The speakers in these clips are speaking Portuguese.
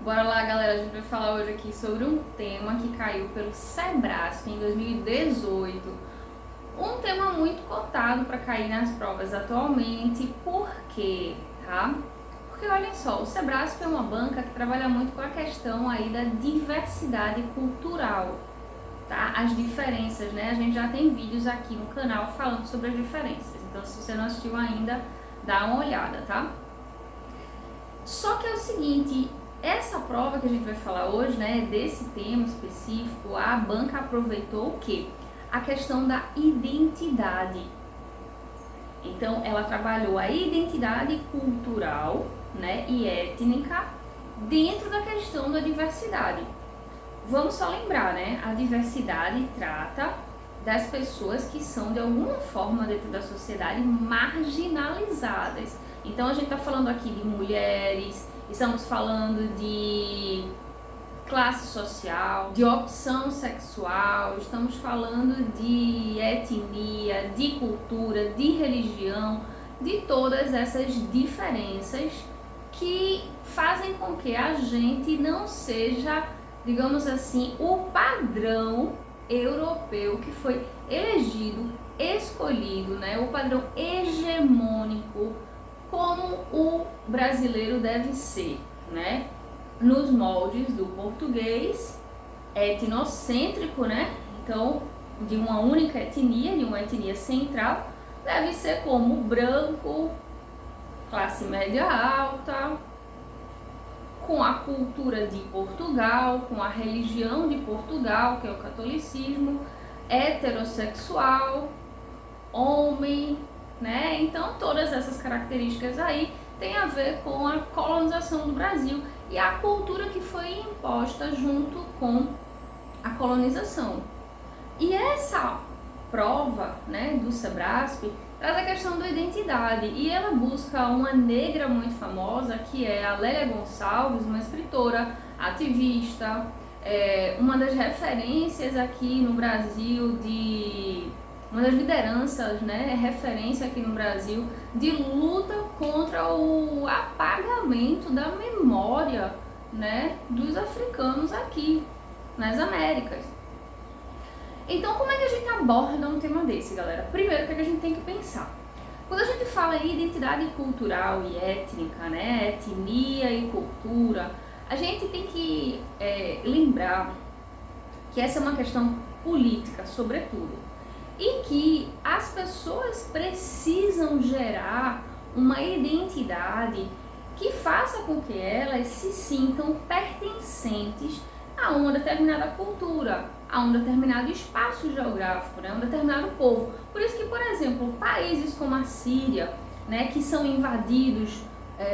Bora lá, galera, a gente vai falar hoje aqui sobre um tema que caiu pelo Sebrasp em 2018. Um tema muito cotado para cair nas provas atualmente. Por quê? Porque olhem só, o Sebrasp é uma banca que trabalha muito com a questão aí da diversidade cultural, tá? As diferenças, né? A gente já tem vídeos aqui no canal falando sobre as diferenças. Então, se você não assistiu ainda, dá uma olhada, tá? Só que é o seguinte, essa prova que a gente vai falar hoje, né, desse tema específico, a banca aproveitou o quê? A questão da identidade. Então, ela trabalhou a identidade cultural, né, e étnica dentro da questão da diversidade. Vamos só lembrar, né, a diversidade trata das pessoas que são de alguma forma dentro da sociedade marginalizadas. Então a gente está falando aqui de mulheres, estamos falando de classe social, de opção sexual, estamos falando de etnia, de cultura, de religião, de todas essas diferenças que fazem com que a gente não seja, digamos assim, o padrão europeu que foi elegido, escolhido, né, o padrão hegemônico como o brasileiro deve ser, né, nos moldes do português etnocêntrico, né, então de uma única etnia, de uma etnia central, deve ser como branco, classe média alta, com a cultura de Portugal, com a religião de Portugal, que é o catolicismo, heterossexual, homem, né? Então todas essas características aí têm a ver com a colonização do Brasil e a cultura que foi imposta junto com a colonização. E essa prova, né, do Sebrasp traz a questão da identidade e ela busca uma negra muito famosa que é a Lélia Gonçalves, uma escritora, ativista, uma das referências aqui no Brasil uma das lideranças, né, referência aqui no Brasil de luta contra o apagamento da memória, né, dos africanos aqui nas Américas. Então, como é que a gente aborda um tema desse, galera? Primeiro, o que a gente tem que pensar? Quando a gente fala em identidade cultural e étnica, né, etnia e cultura, a gente tem que lembrar que essa é uma questão política, sobretudo, e que as pessoas precisam gerar uma identidade que faça com que elas se sintam pertencentes a uma determinada cultura, a um determinado espaço geográfico, né, a um determinado povo. Por isso que, por exemplo, países como a Síria, né, que são invadidos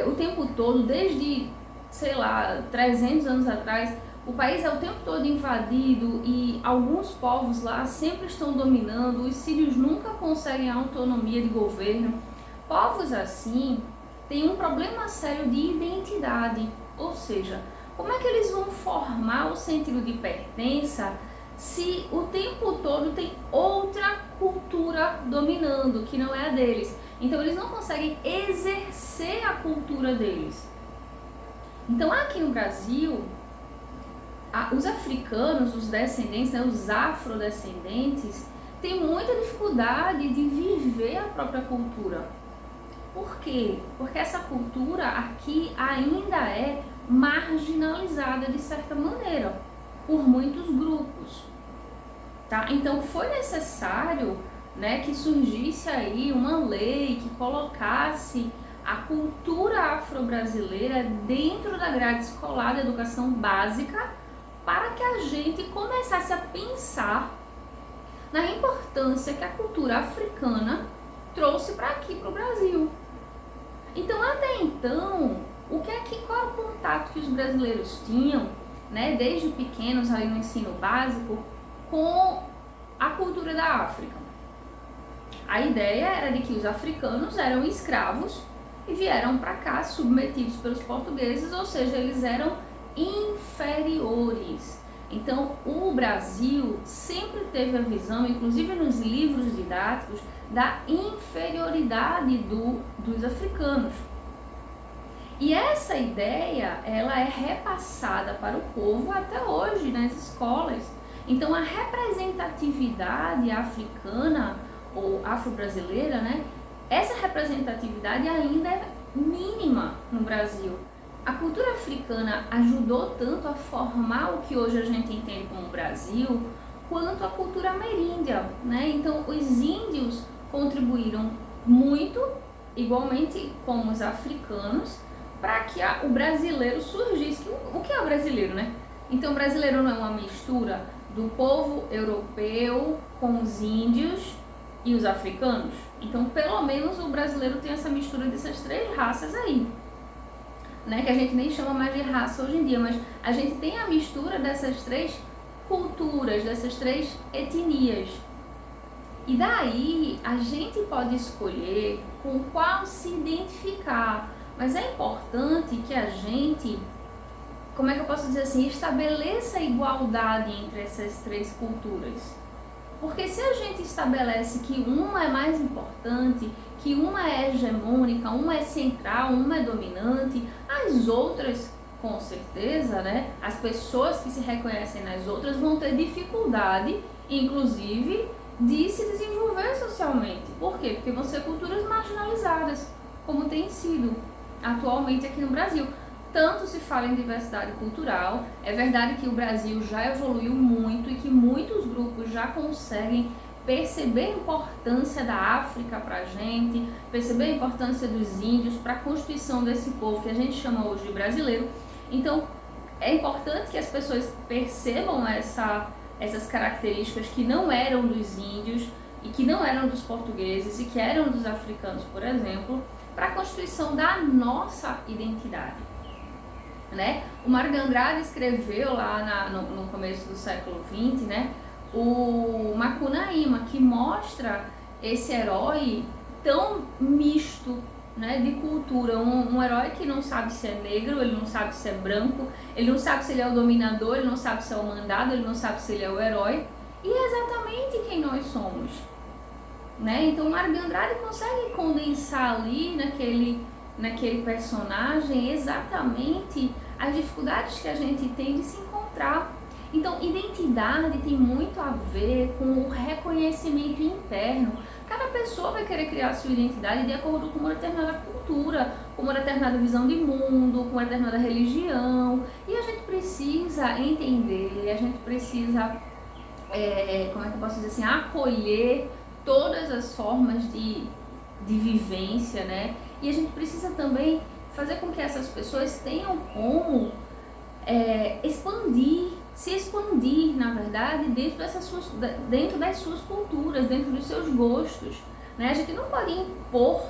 o tempo todo, desde, sei lá, 300 anos atrás, o país é o tempo todo invadido e alguns povos lá sempre estão dominando, os sírios nunca conseguem autonomia de governo. Povos assim têm um problema sério de identidade, ou seja, como é que eles vão formar o sentido de pertença se o tempo todo tem outra cultura dominando, que não é a deles? Então eles não conseguem exercer a cultura deles. Então aqui no Brasil, os africanos, os descendentes, né, os afrodescendentes, têm muita dificuldade de viver a própria cultura. Por quê? Porque essa cultura aqui ainda é marginalizada de certa maneira por muitos grupos, tá? Então foi necessário, né, que surgisse aí uma lei que colocasse a cultura afro-brasileira dentro da grade escolar da educação básica para que a gente começasse a pensar na importância que a cultura africana trouxe para aqui, para o Brasil. Então, até então, qual era o contato que os brasileiros tinham, né, desde pequenos ali no ensino básico, com a cultura da África? A ideia era de que os africanos eram escravos e vieram para cá submetidos pelos portugueses, ou seja, eles eram inferiores. Então, o Brasil sempre teve a visão, inclusive nos livros didáticos, da inferioridade dos africanos. E essa ideia, ela é repassada para o povo até hoje nas escolas. Então a representatividade africana ou afro-brasileira, né? Essa representatividade ainda é mínima no Brasil. A cultura africana ajudou tanto a formar o que hoje a gente entende como Brasil, quanto a cultura ameríndia, né? Então os índios contribuíram muito, igualmente como os africanos, para que o brasileiro surgisse. O que é o brasileiro, né? Então o brasileiro não é uma mistura do povo europeu com os índios e os africanos? Então pelo menos o brasileiro tem essa mistura dessas três raças aí, né? Que a gente nem chama mais de raça hoje em dia, mas a gente tem a mistura dessas três culturas, dessas três etnias. E daí a gente pode escolher com qual se identificar. Mas é importante que a gente, como é que eu posso dizer assim, estabeleça a igualdade entre essas três culturas. Porque se a gente estabelece que uma é mais importante, que uma é hegemônica, uma é central, uma é dominante, as outras, com certeza, né, as pessoas que se reconhecem nas outras vão ter dificuldade, inclusive, de se desenvolver socialmente. Por quê? Porque vão ser culturas marginalizadas, como tem sido atualmente aqui no Brasil. Tanto se fala em diversidade cultural, é verdade que o Brasil já evoluiu muito e que muitos grupos já conseguem perceber a importância da África para a gente, perceber a importância dos índios para a constituição desse povo que a gente chama hoje de brasileiro. Então, é importante que as pessoas percebam essas características que não eram dos índios e que não eram dos portugueses e que eram dos africanos, por exemplo, para a constituição da nossa identidade, né? O Mário de Andrade escreveu lá no começo do século XX, né, o Macunaíma, que mostra esse herói tão misto, né, de cultura, um herói que não sabe se é negro, ele não sabe se é branco, ele não sabe se ele é o dominador, ele não sabe se é o mandado, ele não sabe se ele é o herói, e é exatamente quem nós somos, né? Então o Mário de Andrade consegue condensar ali naquele personagem exatamente as dificuldades que a gente tem de se encontrar. Então, identidade tem muito a ver com o reconhecimento interno. Cada pessoa vai querer criar sua identidade de acordo com uma determinada cultura, com uma determinada visão de mundo, com uma determinada religião. E a gente precisa entender, a gente precisa, como é que eu posso dizer assim, acolher todas as formas de vivência, né? E a gente precisa também fazer com que essas pessoas tenham como se expandir, na verdade, dentro das suas culturas, dentro dos seus gostos, né? A gente não pode impor,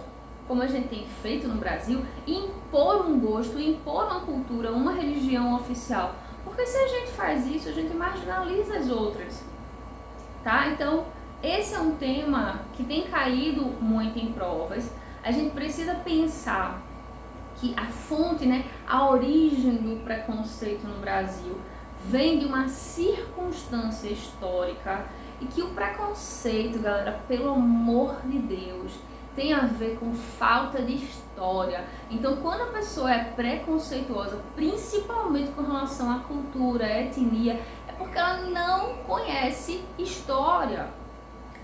como a gente tem feito no Brasil, impor um gosto, impor uma cultura, uma religião oficial, porque se a gente faz isso, a gente marginaliza as outras, tá? Então, esse é um tema que tem caído muito em provas. A gente precisa pensar que a fonte, né, a origem do preconceito no Brasil vem de uma circunstância histórica e que o preconceito, galera, pelo amor de Deus, tem a ver com falta de história. Então, quando a pessoa é preconceituosa, principalmente com relação à cultura, à etnia, é porque ela não conhece história.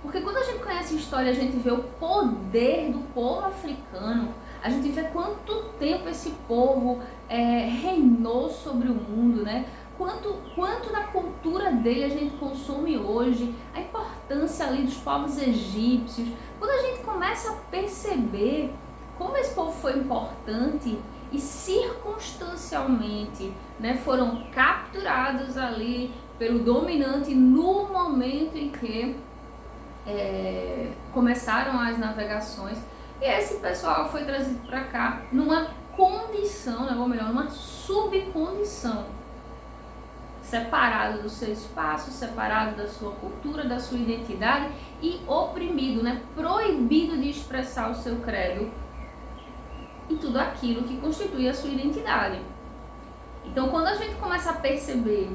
Porque quando a gente conhece história, a gente vê o poder do povo africano, a gente vê quanto tempo esse povo reinou sobre o mundo, né? Quanto da cultura dele a gente consome hoje, a importância ali dos povos egípcios. Quando a gente começa a perceber como esse povo foi importante e circunstancialmente, né, foram capturados ali pelo dominante no momento em que começaram as navegações, e esse pessoal foi trazido para cá numa condição, né, ou melhor, numa subcondição, separado do seu espaço, separado da sua cultura, da sua identidade e oprimido, né, proibido de expressar o seu credo e tudo aquilo que constitui a sua identidade. Então, quando a gente começa a perceber,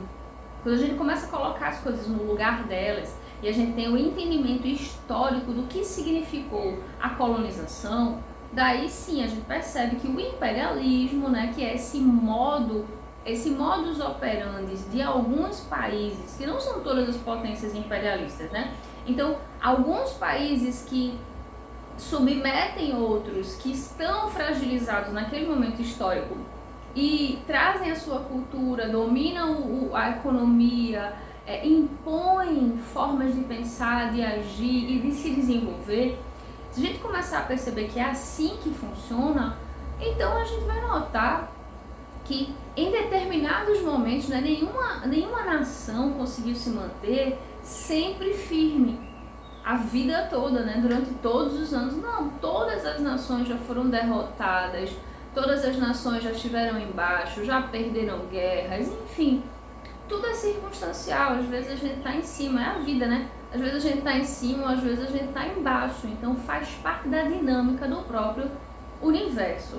quando a gente começa a colocar as coisas no lugar delas, e a gente tem o entendimento histórico do que significou a colonização, daí sim a gente percebe que o imperialismo, né, que é esse modus operandi de alguns países, que não são todas as potências imperialistas, né? Então, alguns países que submetem outros que estão fragilizados naquele momento histórico e trazem a sua cultura, dominam a economia, impõem formas de pensar, de agir e de se desenvolver. Se a gente começar a perceber que é assim que funciona, então a gente vai notar que em determinados momentos, né, nenhuma nação conseguiu se manter sempre firme a vida toda, né, durante todos os anos. Não, todas as nações já foram derrotadas, todas as nações já estiveram embaixo, já perderam guerras, enfim, tudo é circunstancial. Às vezes a gente está em cima, é a vida, né? Às vezes a gente está em cima, às vezes a gente está embaixo. Então faz parte da dinâmica do próprio universo,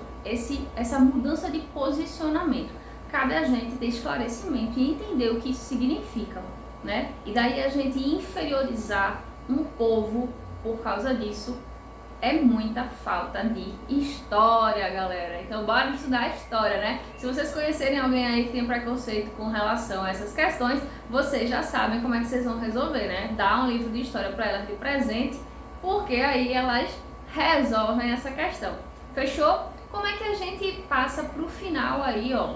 essa mudança de posicionamento. Cabe a gente ter esclarecimento e entender o que isso significa, né? E daí a gente inferiorizar um povo por causa disso é muita falta de história, galera. Então bora estudar a história, né? Se vocês conhecerem alguém aí que tem preconceito com relação a essas questões, vocês já sabem como é que vocês vão resolver, né? Dá um livro de história para elas de presente, porque aí elas resolvem essa questão. Fechou? Como é que a gente passa pro final aí, ó,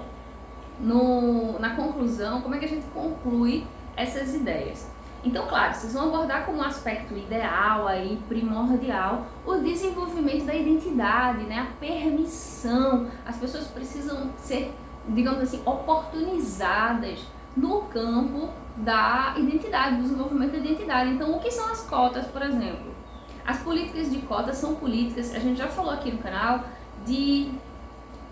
na conclusão, como é que a gente conclui essas ideias? Então, claro, vocês vão abordar como um aspecto ideal aí, primordial, o desenvolvimento da identidade, né? A permissão. As pessoas precisam ser, digamos assim, oportunizadas no campo da identidade, do desenvolvimento da identidade. Então, o que são as cotas, por exemplo? As políticas de cotas são políticas, a gente já falou aqui no canal, que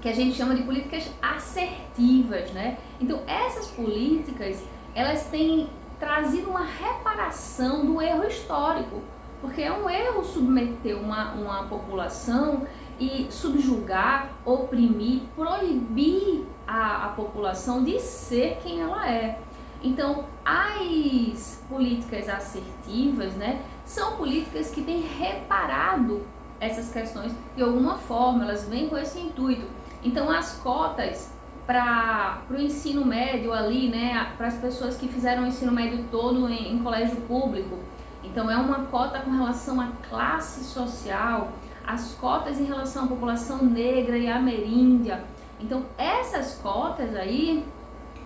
a gente chama de políticas assertivas, né? Então, essas políticas, elas têm trazido uma reparação do erro histórico, porque é um erro submeter uma população e subjugar, oprimir, proibir a população de ser quem ela é. Então, as políticas assertivas, né, são políticas que têm reparado essas questões de alguma forma, elas vêm com esse intuito. Então, as cotas para o ensino médio ali, né, para as pessoas que fizeram o ensino médio todo em colégio público. Então é uma cota com relação à classe social, as cotas em relação à população negra e ameríndia. Então essas cotas aí,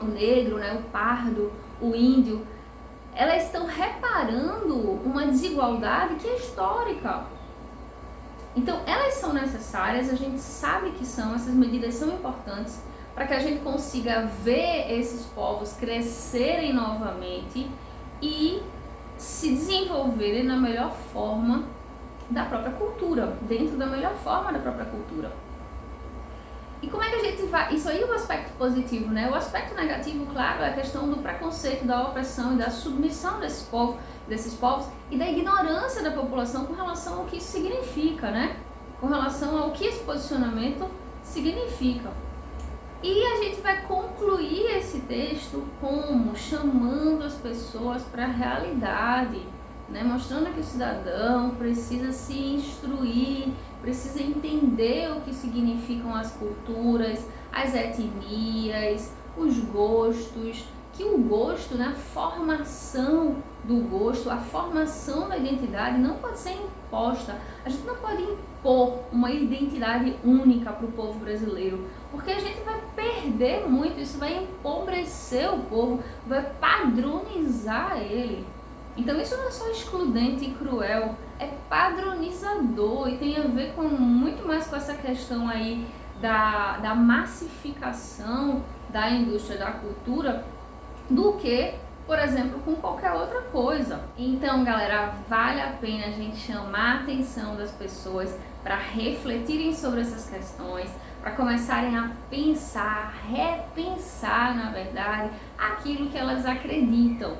o negro, né, o pardo, o índio, elas estão reparando uma desigualdade que é histórica. Então elas são necessárias, a gente sabe que são, essas medidas são importantes, para que a gente consiga ver esses povos crescerem novamente e se desenvolverem na melhor forma da própria cultura, dentro da melhor forma da própria cultura. E como é que a gente vai... Isso aí é o aspecto positivo, né? O aspecto negativo, claro, é a questão do preconceito, da opressão e da submissão desses povos e da ignorância da população com relação ao que isso significa, né? Com relação ao que esse posicionamento significa. E a gente vai concluir esse texto como? Chamando as pessoas para a realidade, né? Mostrando que o cidadão precisa se instruir, precisa entender o que significam as culturas, as etnias, os gostos, que o gosto, né, a formação do gosto, a formação da identidade não pode ser imposta. A gente não pode impor uma identidade única para o povo brasileiro, porque a gente vai perder muito, isso vai empobrecer o povo, vai padronizar ele. Então isso não é só excludente e cruel, é padronizador e tem a ver com muito mais com essa questão aí da massificação da indústria da cultura do que, por exemplo, com qualquer outra coisa. Então, galera, vale a pena a gente chamar a atenção das pessoas para refletirem sobre essas questões, para começarem a pensar, repensar, na verdade, aquilo que elas acreditam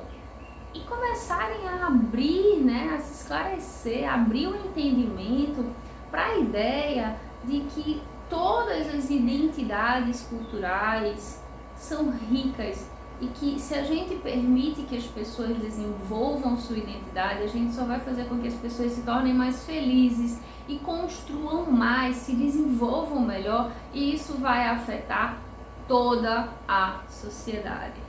e começarem a abrir, né, a se esclarecer, abrir o entendimento para a ideia de que todas as identidades culturais são ricas e que se a gente permite que as pessoas desenvolvam sua identidade, a gente só vai fazer com que as pessoas se tornem mais felizes e construam mais, se desenvolvam melhor, e isso vai afetar toda a sociedade.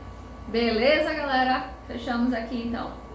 Beleza, galera? Fechamos aqui então.